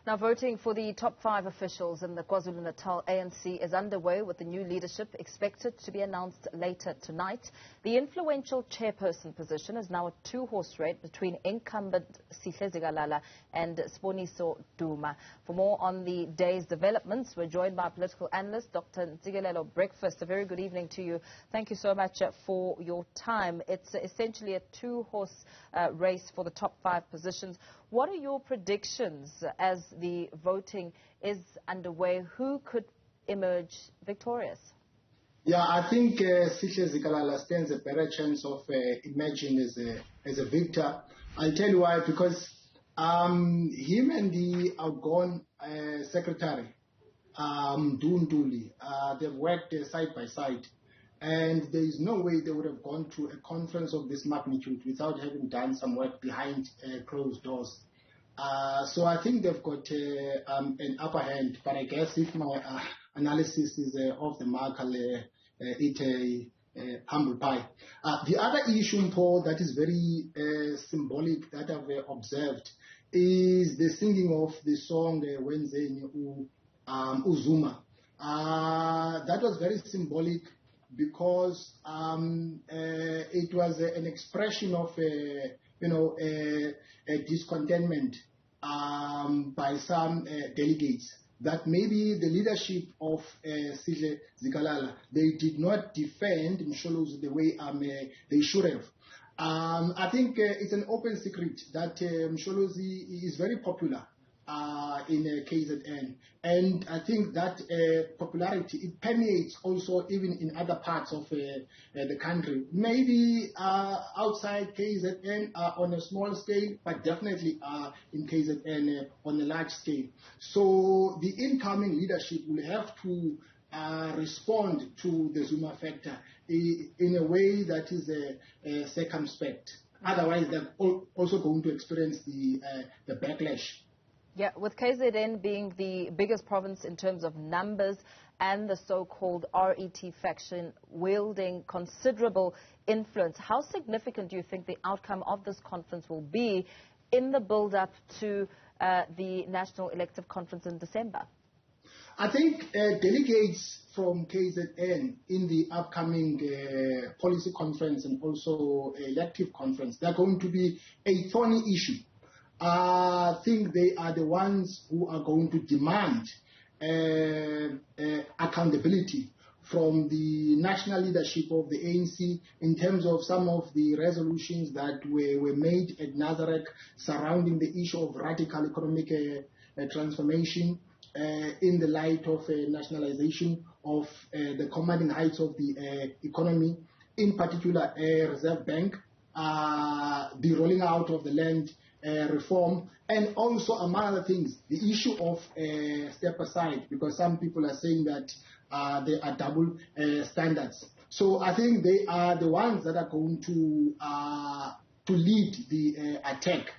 Now, voting for the top 5 officials in the KwaZulu-Natal ANC is underway, with the new leadership expected to be announced later tonight. The influential chairperson position is now a two-horse race between incumbent Ntsikelelo and Sponiso Duma. For more on the day's developments, we're joined by political analyst Dr. Ntsikelelo Breakfast. A very good evening to you. Thank you so much for your time. It's essentially a two-horse race for the top 5 positions. What are your predictions as the voting is underway? Who could emerge victorious? Yeah, I think Ntsikelelo stands a better chance of emerging as a victor. I'll tell you why. Because him and the outgone secretary, Nduli, they've worked side by side. And there is no way they would have gone to a conference of this magnitude without having done some work behind closed doors. So I think they've got an upper hand. But I guess if my analysis is off the mark, I'll eat a humble pie. The other issue, Paul, that is very symbolic that I've observed is the singing of the song Wenzeni Uzuma. That was very symbolic, because it was an expression of a discontentment by some delegates that maybe the leadership of Ntsikelelo, they did not defend Msholozi the way they should have. I think it's an open secret that Msholozi is very popular in KZN, and I think that popularity, it permeates also even in other parts of the country, maybe outside KZN on a small scale, but definitely in KZN on a large scale. So the incoming leadership will have to respond to the Zuma factor in a way that is circumspect. Otherwise, they're also going to experience the backlash. Yeah, with KZN being the biggest province in terms of numbers and the so-called RET faction wielding considerable influence, how significant do you think the outcome of this conference will be in the build-up to the National Elective Conference in December? I think delegates from KZN in the upcoming policy conference and also elective conference, they're going to be a thorny issue. I think they are the ones who are going to demand accountability from the national leadership of the ANC in terms of some of the resolutions that were made at Nazareth surrounding the issue of radical economic transformation in the light of nationalization of the commanding heights of the economy, in particular Reserve Bank, the rolling out of the land reform, and also, among other things, the issue of step aside, because some people are saying that there are double standards. So I think they are the ones that are going to lead the attack.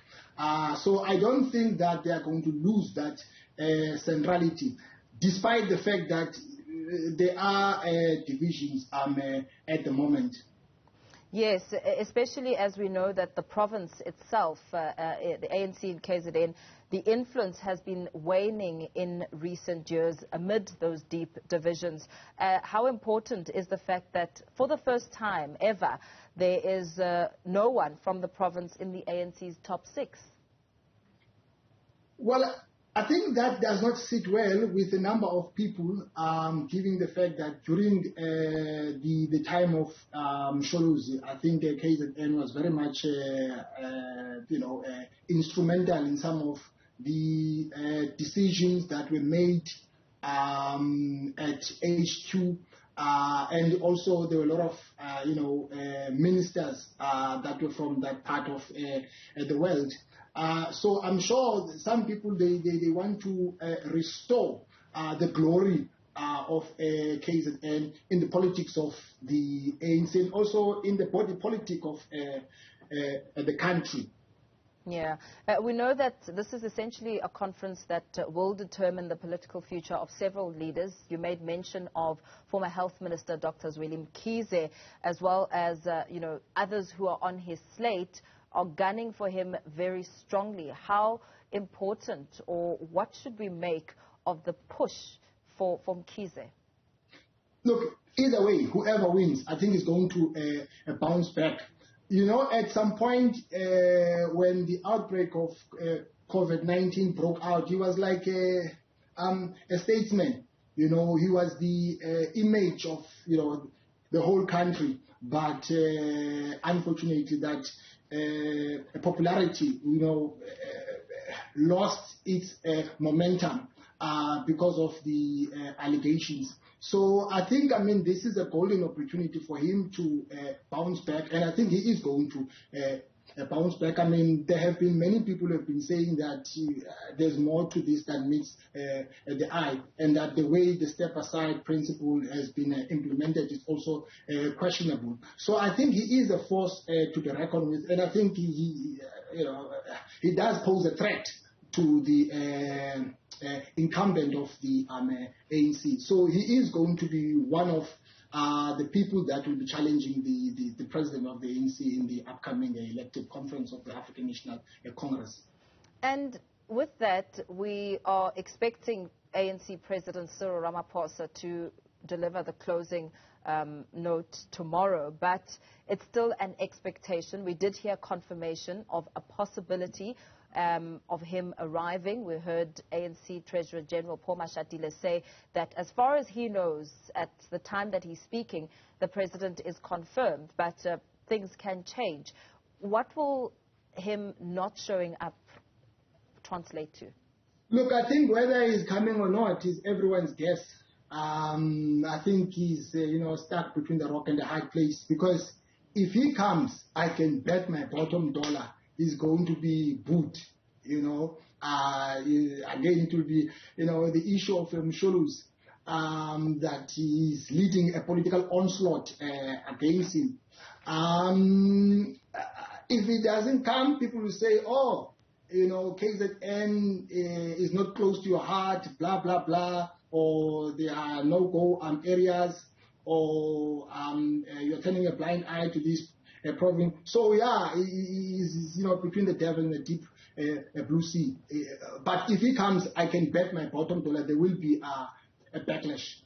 So I don't think that they are going to lose that centrality, despite the fact that there are divisions at the moment. Yes, especially as we know that the province itself, the ANC in KZN, the influence has been waning in recent years amid those deep divisions. How important is the fact that for the first time ever, there is no one from the province in the ANC's top 6? Well, I think that does not sit well with a number of people, given the fact that during the time of Msholozi, I think KZN was very much, instrumental in some of the decisions that were made at HQ, and also there were a lot of, ministers that were from that part of the world. So I'm sure some people, they want to restore the glory of KZN in the politics of the ANC, and also in the body politic of the country. Yeah, we know that this is essentially a conference that will determine the political future of several leaders. You made mention of former Health Minister Dr. Zweli Mkhize, as well as others who are on his slate are gunning for him very strongly. How important, or what should we make of the push for Mkhize? Look, either way, whoever wins, I think is going to bounce back. You know, at some point when the outbreak of COVID-19 broke out, he was like a statesman. You know, he was the image of, you know, the whole country. But unfortunately, that popularity, you know, lost its momentum because of the allegations. So I think, I mean, this is a golden opportunity for him to bounce back, and I think he is going to bounce back. I mean, there have been many people who have been saying that there's more to this than meets the eye, and that the way the step-aside principle has been implemented is also questionable. So I think he is a force to be reckoned with, and I think he does pose a threat to the incumbent of the ANC. So he is going to be one of the people that will be challenging the president of the ANC in the upcoming elective conference of the African National Congress. And with that, we are expecting ANC President Cyril Ramaphosa to deliver the closing note tomorrow, but it's still an expectation. We did hear confirmation of a possibility of him arriving. We heard ANC Treasurer General Paul Mashatile say that as far as he knows, at the time that he's speaking, the president is confirmed, but things can change. What will him not showing up translate to? Look, I think whether he's coming or not is everyone's guess. I think he's stuck between the rock and the hard place, because if he comes, I can bet my bottom dollar is going to be booed. Again, it will be, the issue of Msholus, that he's leading a political onslaught against him. If he doesn't come, people will say, oh, KZN is not close to your heart, blah, blah, blah, or there are no-go areas, or you're turning a blind eye to this province. So, yeah, he's between the devil and the deep blue sea. But if he comes, I can bet my bottom dollar there will be a backlash.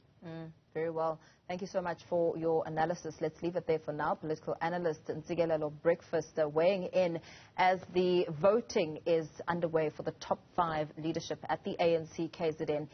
Very well. Thank you so much for your analysis. Let's leave it there for now. Political analyst Ntsikelelo Breakfast weighing in as the voting is underway for the top 5 leadership at the ANC KZN.